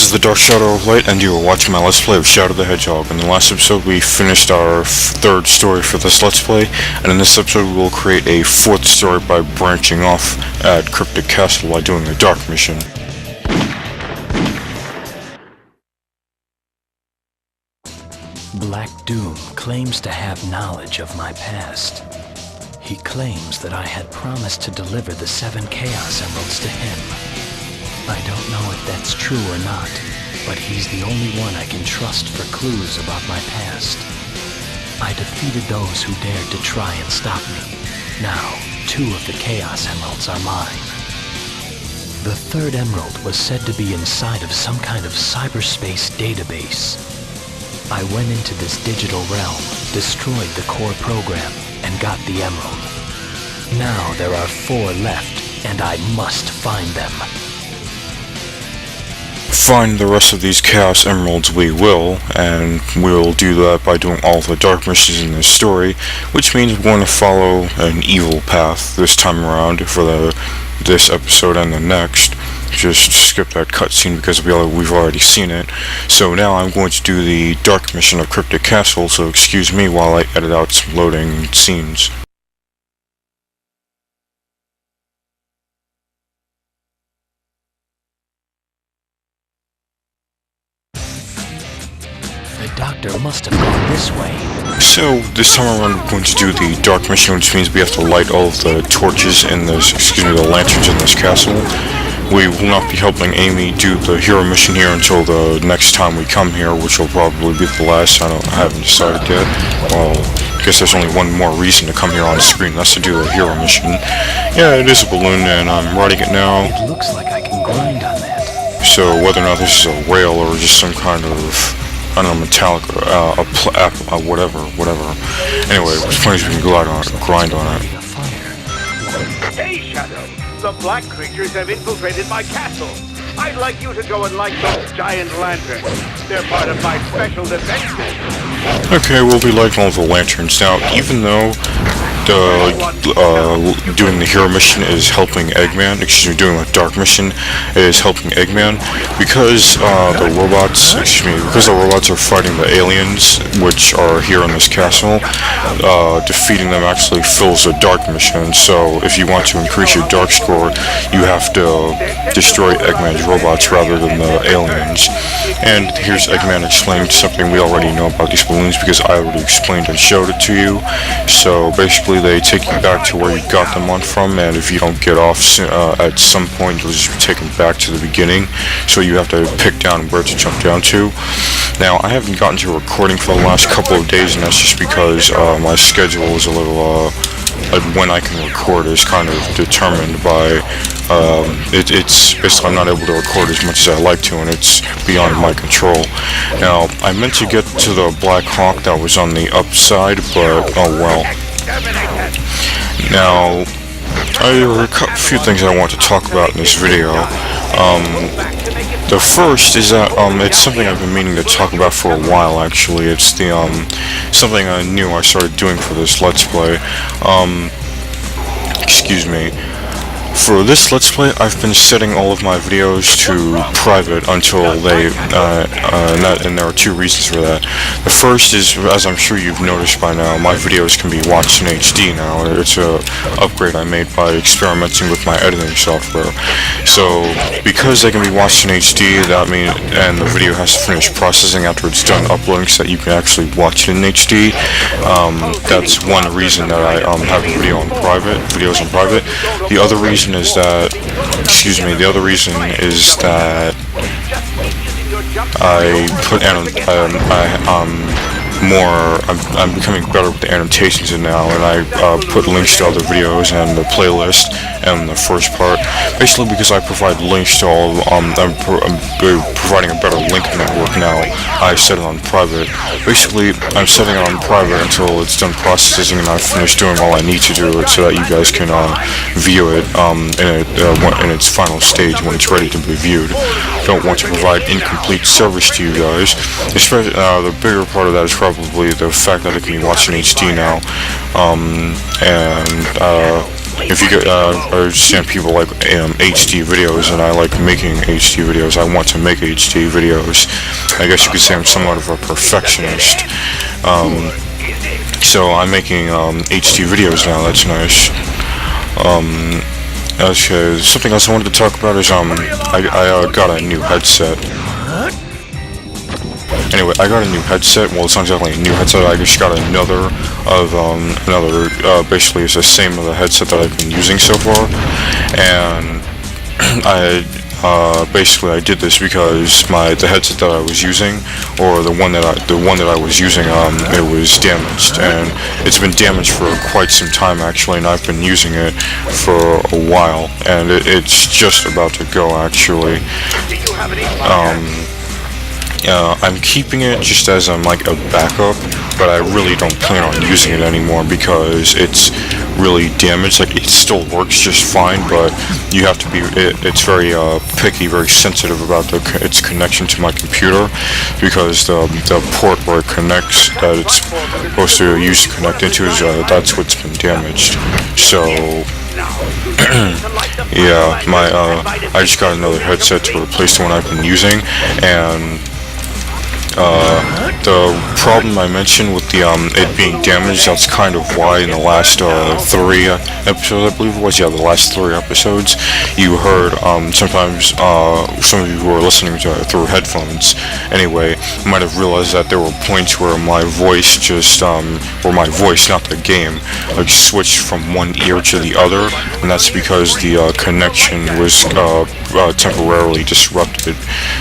is the Dark Shadow of Light, and you are watching my Let's Play of Shadow the Hedgehog. In the last episode, we finished our third story for this Let's Play, and in this episode, we will create a fourth story by branching off at Cryptic Castle while doing a dark mission. Black Doom claims to have knowledge of my past. He claims that I had promised to deliver the 7 Chaos Emeralds to him. I don't know if that's true or not, but he's the only one I can trust for clues about my past. I defeated those who dared to try and stop me. Now, 2 of the Chaos Emeralds are mine. The 3rd emerald was said to be inside of some kind of cyberspace database. I went into this digital realm, destroyed the core program, and got the emerald. Now there are 4 left, and I must find them. Find the rest of these Chaos Emeralds we will, and we'll do that by doing all the dark missions in this story, which means we're going to follow an evil path this time around for this episode and the next. Just skip that cutscene because we've already seen it. So now I'm going to do the dark mission of Cryptic Castle, so excuse me while I edit out some loading scenes. The doctor must have gone this way. So this time around we're going to do the dark mission, which means we have to light all of the torches in this, the lanterns in this castle. We will not be helping Amy do the hero mission here until the next time we come here, which will probably be the last. I haven't decided yet. Well, I guess there's only one more reason to come here on screen, that's to do the hero mission. Yeah, it is a balloon and I'm riding it now. It looks like I can grind on that. So whether or not this is a rail or just some kind of, I don't know, metallic, whatever. Anyway, as long as we can go out on it and grind on it. Hey, Shadow! The black creatures have infiltrated my castle. I'd like you to go and light those giant lanterns. They're part of my special defenses. Okay, we'll be lighting all the lanterns. Now, even though doing the hero mission is helping Eggman, doing the dark mission is helping Eggman, because the robots are fighting the aliens, which are here in this castle, defeating them actually fills a dark mission. So if you want to increase your dark score, you have to destroy Eggman's robots rather than the aliens. And here's Eggman explaining something we already know about these balloons because I already explained and showed it to you. So basically they take you back to where you got them on from, and if you don't get off at some point, you'll just be taken back to the beginning, so you have to pick down where to jump down to. Now, I haven't gotten to recording for the last couple of days, and that's just because my schedule is a little, like when I can record is kind of determined by, it's basically I'm not able to record as much as I like to, and it's beyond my control. Now, I meant to get to the Black Hawk that was on the upside, but oh well. Now, there are a few things I want to talk about in this video. The first is that it's something I've been meaning to talk about for a while. Actually, it's the something new I started doing for this Let's Play. Excuse me. For this Let's Play, I've been setting all of my videos to private until they, and there are 2 reasons for that. The first is, as I'm sure you've noticed by now, my videos can be watched in HD now. It's an upgrade I made by experimenting with my editing software. So, because they can be watched in HD, that means, and the video has to finish processing after it's done uploading so that you can actually watch it in HD. That's one reason that I have videos on private. The other reason is that, I'm becoming better with the annotations now, and I put links to other videos and the playlist and the first part, basically because I provide links to all, I'm providing a better link network now. I set it on private. Basically, I'm setting it on private until it's done processing and I've finished doing all I need to do it so that you guys can view it in its final stage when it's ready to be viewed. I don't want to provide incomplete service to you guys. Especially, the bigger part of that is probably the fact that it can be watched in HD now, if you get, I understand people like HD videos, and I like making HD videos. I want to make HD videos. I guess you could say I'm somewhat of a perfectionist. So I'm making HD videos now. That's nice. Okay, something else I wanted to talk about is I got a new headset. Anyway, I got a new headset. Well, it's not exactly a new headset. I just got another basically it's the same as the headset that I've been using so far, and basically I did this because the headset that I was using, or the one that I was using, it was damaged, and it's been damaged for quite some time actually, and I've been using it for a while, and it's just about to go actually. I'm keeping it just as like a backup, but I really don't plan on using it anymore because it's really damaged. Like, it still works just fine, but you have to be. It's very picky, very sensitive about its connection to my computer, because the port where it connects, that it's supposed to use to connect into, is that's what's been damaged. So. Yeah, I just got another headset to replace the one I've been using, and the problem I mentioned with the it being damaged, that's kind of why in the last 3 episodes, I believe it was, the last 3 episodes, you heard sometimes some of you who are listening to through headphones anyway might have realized that there were points where my voice just not the game, like, switched from one ear to the other, and that's because the connection was temporarily disrupted.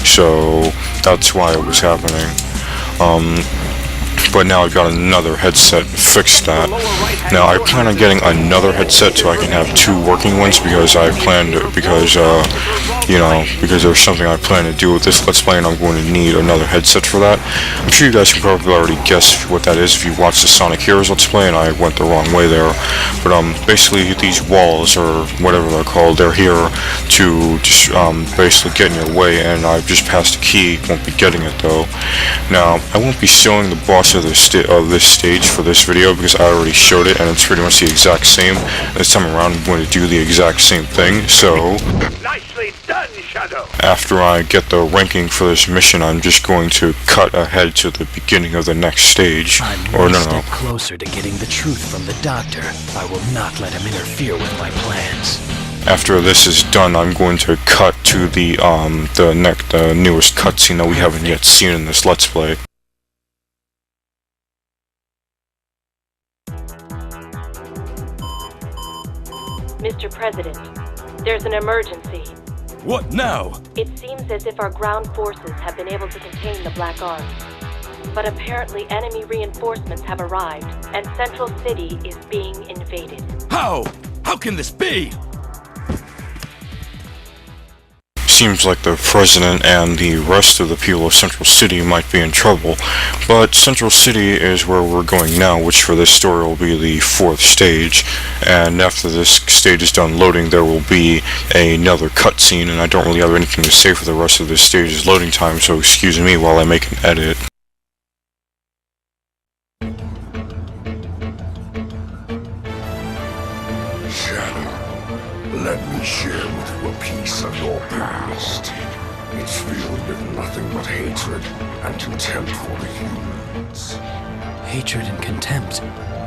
So that's why it was happening. But now I've got another headset to fix that. Now I plan on getting another headset so I can have 2 working ones, because because there's something I plan to do with this Let's Play, and I'm going to need another headset for that. I'm sure you guys can probably already guess what that is if you watched the Sonic Heroes Let's Play, and I went the wrong way there. But basically these walls, or whatever they're called, they're here to just basically get in your way, and I've just passed a key. Won't be getting it though. Now I won't be showing the boss of this stage for this video, because I already showed it and it's pretty much the exact same. This time around I'm going to do the exact same thing. So Nicely done, Shadow. after I get the ranking for this mission, I'm just going to cut ahead to the beginning of the next stage. I'm one step closer to getting the truth from the doctor. I will not let him interfere with my plans. After this is done, I'm going to cut to the newest cutscene that we haven't yet seen in this Let's Play. Mr. President, there's an emergency. What now? It seems as if our ground forces have been able to contain the Black Arms. But apparently enemy reinforcements have arrived, and Central City is being invaded. How? How can this be? Seems like the President and the rest of the people of Central City might be in trouble, but Central City is where we're going now, which for this story will be the 4th stage, and after this stage is done loading, there will be another cutscene, and I don't really have anything to say for the rest of this stage's loading time, so excuse me while I make an edit. Let me share with you a piece of your past. It's filled with nothing but hatred and contempt for the humans. Hatred and contempt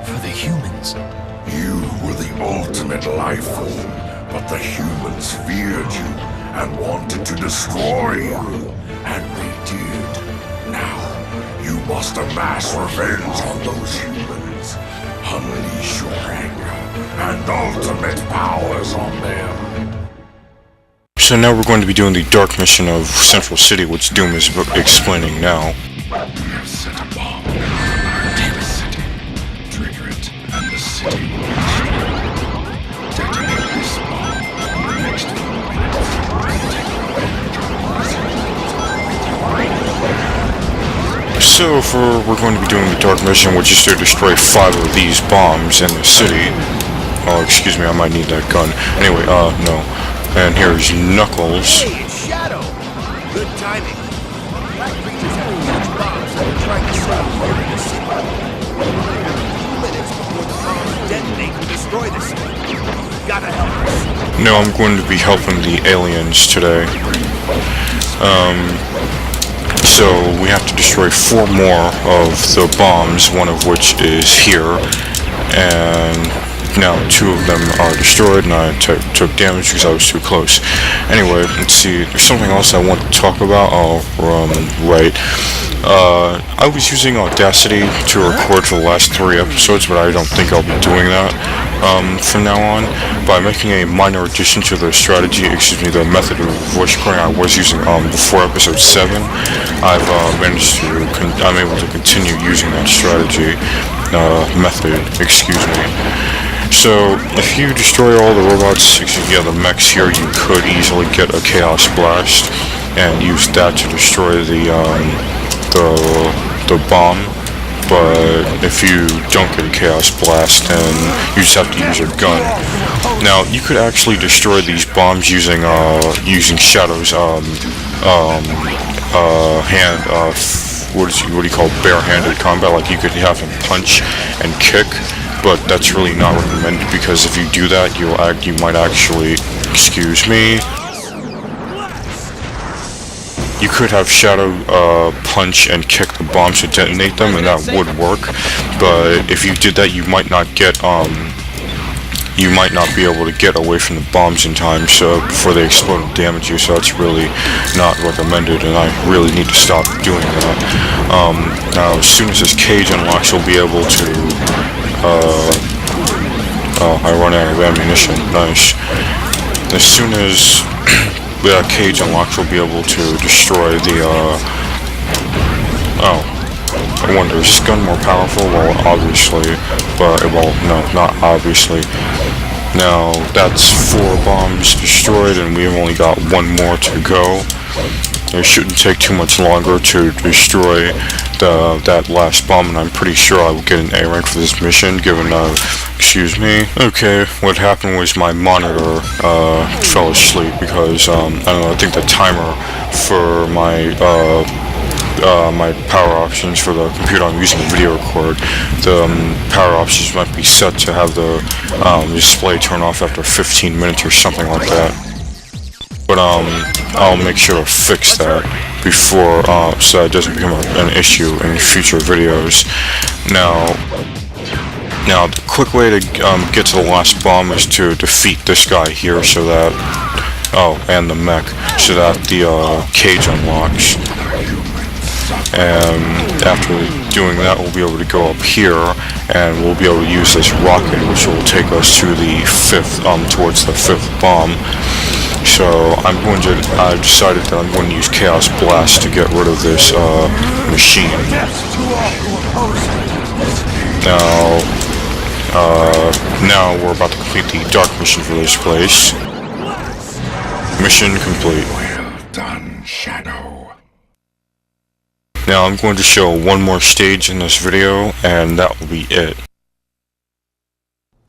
for the humans. You were the ultimate life form, but the humans feared you and wanted to destroy you. And they did. Now, you must amass revenge on those humans. Unleash your anger and ultimate powers on them. So now we're going to be doing the dark mission of Central City, which Doom is explaining now. We have set a bomb. Damn the city. Trigger it, and the city will be destroyed. Detonate this bomb in the next 4 minutes. So we're going to be doing the dark mission, which is to destroy 5 of these bombs in the city. Oh, excuse me, I might need that gun. Anyway, no. And here's Knuckles. Hey, it's Shadow! Good timing. Black creatures have huge bombs that are trying to set up here in the city. 2 minutes before the bombs detonate and destroy the city. gotta help. No, I'm going to be helping the aliens today. So we have to destroy 4 more of the bombs, one of which is here, and now 2 of them are destroyed, and I took damage because I was too close. Anyway, let's see, there's something else I want to talk about. Right. I was using Audacity to record for the last 3 episodes, but I don't think I'll be doing that from now on. By making a minor addition to the the method of voice recording I was using before episode 7, I'm able to continue using that method, excuse me. So, if you destroy all the robots, the mechs here, you could easily get a Chaos Blast and use that to destroy the bomb. But if you don't get a Chaos Blast, then you just have to use your gun. Now, you could actually destroy these bombs using Shadow's what do you call bare-handed combat? Like, you could have him punch and kick, but that's really not recommended, because if you do that, you might actually, excuse me, you could have Shadow punch and kick the bombs to detonate them, and that would work. But if you did that, you might not be able to get away from the bombs in time, so before they explode and damage you. So that's really not recommended, and I really need to stop doing that. Now, as soon as this cage unlocks, you'll be able to. Oh, I run out of ammunition. Nice. As soon as the cage unlocks, we'll be able to destroy the, oh, I wonder, is this gun more powerful? Well, obviously, but, well, no, not obviously. Now, that's 4 bombs destroyed, and we've only got 1 more to go. It shouldn't take too much longer to destroy that last bomb, and I'm pretty sure I will get an A rank for this mission, given, excuse me. Okay, what happened was my monitor, fell asleep because, I don't know, I think the timer for my power options for the computer I'm using to video record, the power options might be set to have the display turn off after 15 minutes or something like that. But I'll make sure to fix that before, so it doesn't become an issue in future videos. Now, the quick way to get to the last bomb is to defeat this guy here, so that, and the mech, so that the cage unlocks. And after doing that, we'll be able to go up here, and we'll be able to use this rocket, which will take us to the 5th, towards the 5th bomb. So I've decided that I'm going to use Chaos Blast to get rid of this machine. Now we're about to complete the dark mission for this place. Mission complete. Well done, Shadow. Now I'm going to show 1 more stage in this video, and that will be it.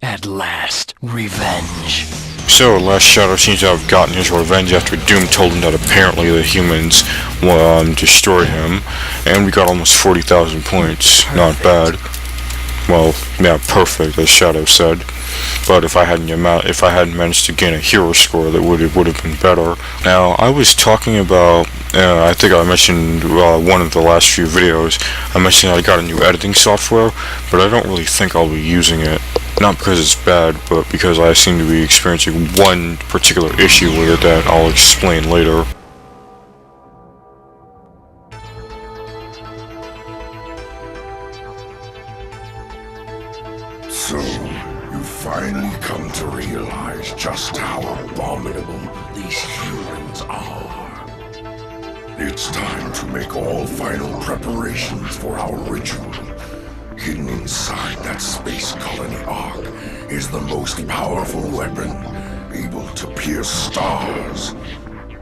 At last, revenge. So, Last Shadow seems to have gotten his revenge after Doom told him that apparently the humans destroyed him, and we got almost 40,000 points. Not bad. Well, yeah, perfect, as Shadow said. But if I hadn't managed to gain a hero score, that would have been better. Now, I was talking about, I think I mentioned one of the last few videos, I mentioned I got a new editing software, but I don't really think I'll be using it. Not because it's bad, but because I seem to be experiencing one particular issue with it that I'll explain later. So, you finally come to realize just how abominable these humans are. It's time to make all final preparations for our ritual. Hidden inside that space colony ark is the most powerful weapon, able to pierce stars.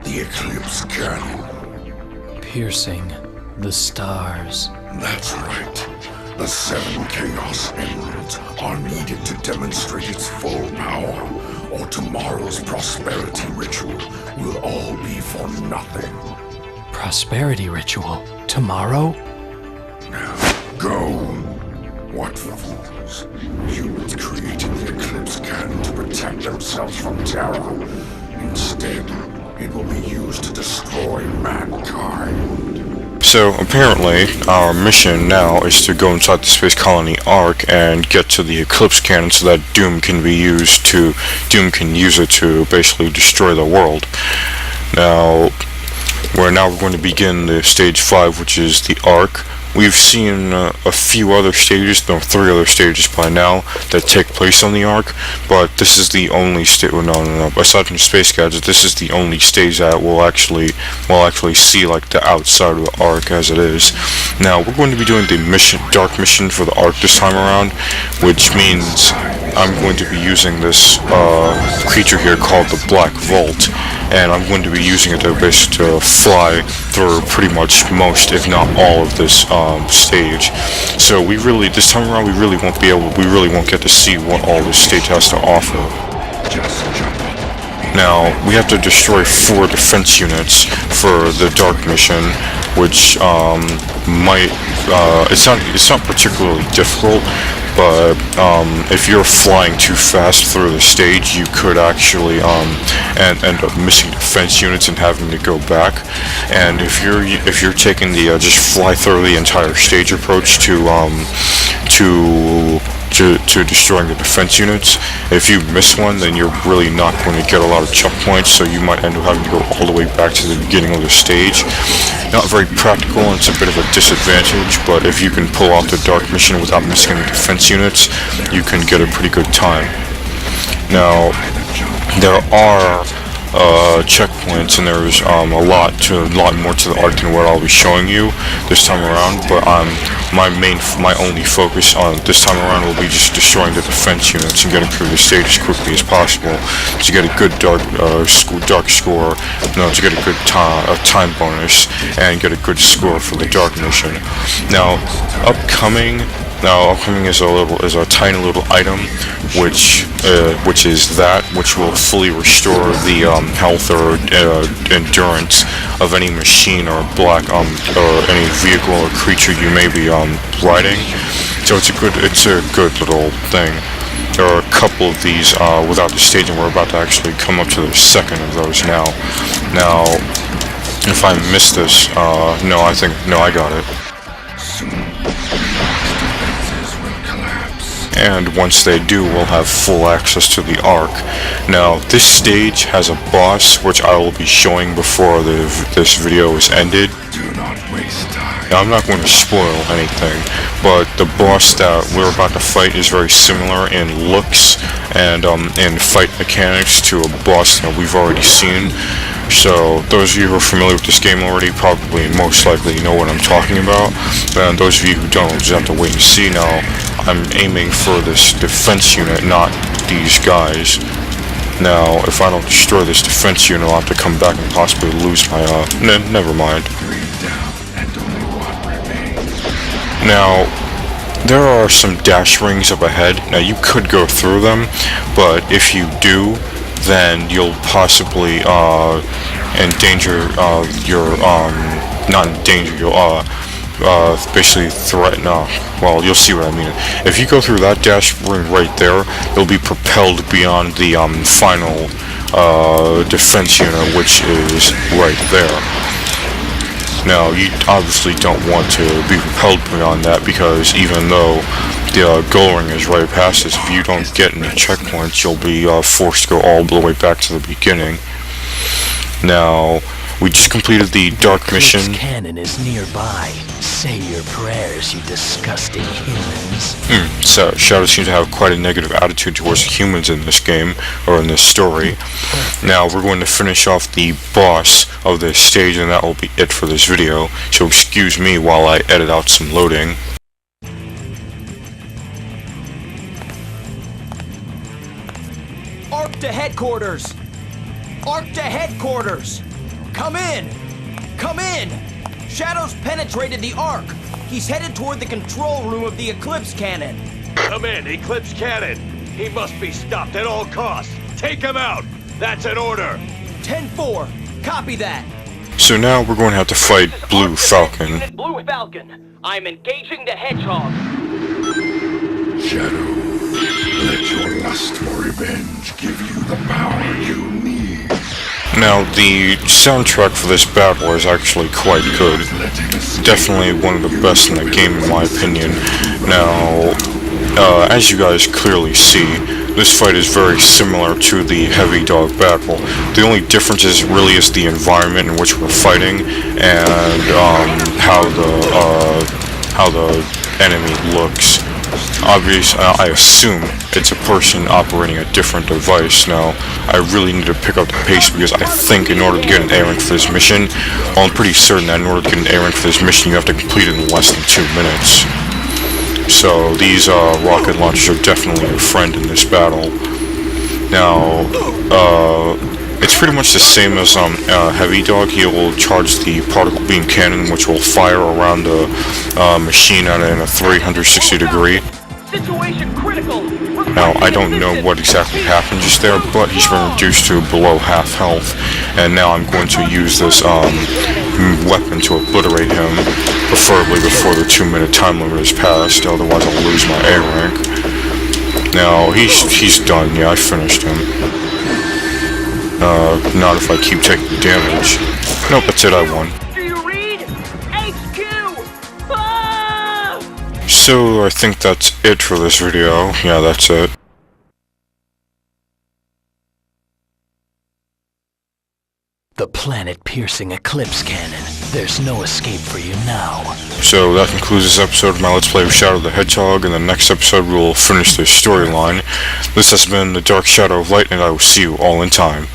The Eclipse Cannon. Piercing the stars. That's right. The 7 Chaos Emeralds are needed to demonstrate its full power, or tomorrow's prosperity ritual will all be for nothing. Prosperity ritual? Tomorrow? Now, go. What fools. Humans created the Eclipse Cannon to protect themselves from terror. Instead, it will be used to destroy mankind. So apparently, our mission now is to go inside the space colony Ark and get to the Eclipse Cannon so that Doom can use it to basically destroy the world. Now we're going to begin the stage 5, which is the Ark. We've seen a few other stages, no, 3 other stages by now that take place on the Ark, but this is the only stage. No. Aside from Space Gadgets, this is the only stage that we'll actually see like the outside of the Ark as it is. Now we're going to be doing the dark mission for the Ark this time around, which means I'm going to be using this creature here called the Black Vault, and I'm going to be using it to basically fly through pretty much most, if not all, of this stage. So this time around, we really won't get to see what all this stage has to offer. Now we have to destroy 4 defense units for the dark mission, which it's not particularly difficult, but if you're flying too fast through the stage, you could actually end up missing defense units and having to go back. And if you're taking the just fly through the entire stage approach to destroying the defense units, if you miss one, then you're really not going to get a lot of checkpoints, so you might end up having to go all the way back to the beginning of the stage. Not very practical, and it's a bit of a disadvantage, but if you can pull off the dark mission without missing the defense units, you can get a pretty good time. Now, there are checkpoints, and there's a lot more to the Ark than what I'll be showing you this time around, but my only focus on this time around will be just destroying the defense units and getting through the stage as quickly as possible to get a good dark score, to get a good time bonus and get a good score for the dark mission. Now upcoming is a tiny little item, which will fully restore the health or endurance of any machine or or any vehicle or creature you may be riding. So it's a good little thing. There are a couple of these without the stage, and we're about to actually come up to the second of those now. Now, if I missed this, I got it. And once they do, we'll have full access to the Ark. Now, this stage has a boss, which I will be showing before this video is ended. Do not waste time. Now, I'm not going to spoil anything, but the boss that we're about to fight is very similar in looks and in fight mechanics to a boss that we've already seen. So those of you who are familiar with this game already probably most likely know what I'm talking about, and those of you who don't will just have to wait and see. Now I'm aiming for this defense unit, not these guys. Now if I don't destroy this defense unit, I'll have to come back and possibly lose my never mind. Now there are some dash rings up ahead. Now you could go through them, but if you do, then you'll possibly endanger you'll basically threaten, well, you'll see what I mean. If you go through that dash ring right there, you'll be propelled beyond the final defense unit, which is right there. Now, you obviously don't want to be propelled beyond that, because even though the goal ring is right past us, if you don't get any checkpoints, you'll be forced to go all the way back to the beginning. Now, we just completed the dark mission. Eclipse Cannon is nearby. Say your prayers, you disgusting humans. So, Shadow seems to have quite a negative attitude towards humans in this game, or in this story. Now, we're going to finish off the boss of this stage, and that will be it for this video. So, excuse me while I edit out some loading. Ark to headquarters! Ark to headquarters! Come in! Come in! Shadow's penetrated the Ark. He's headed toward the control room of the Eclipse Cannon. Come in, Eclipse Cannon. He must be stopped at all costs. Take him out. That's an order. 10-4. Copy that. So now we're going to have to fight Blue Falcon. Blue Falcon. I'm engaging the Hedgehog. Shadow, let your lust for revenge give you the power you need. Now, the soundtrack for this battle is actually quite good. Definitely one of the best in the game, in my opinion. Now, as you guys clearly see, this fight is very similar to the Heavy Dog battle. The only difference really is the environment in which we're fighting and how the enemy looks. Obviously, I assume it's a person operating a different device. Now, I really need to pick up the pace because I think in order to get an A rank for this mission, well, I'm pretty certain that in order to get an A rank for this mission, you have to complete it in less than 2 minutes. So these rocket launchers are definitely your friend in this battle. Now, it's pretty much the same as Heavy Dog. He will charge the particle beam cannon, which will fire around the machine in a 360 degree. Situation critical. Now, I don't know what exactly happened just there, but he's been reduced to below half health, and now I'm going to use this weapon to obliterate him, preferably before the 2-minute time limit is passed, otherwise I'll lose my A rank. Now, he's done. Yeah, I finished him. Not if I keep taking damage. Nope, that's it, I won. Do you read? HQ! Ah! So, I think that's it for this video. Yeah, that's it. The planet-piercing eclipse cannon. There's no escape for you now. So that concludes this episode of my Let's Play of Shadow the Hedgehog. In the next episode, we'll finish this storyline. This has been the Dark Shadow of Light, and I will see you all in time.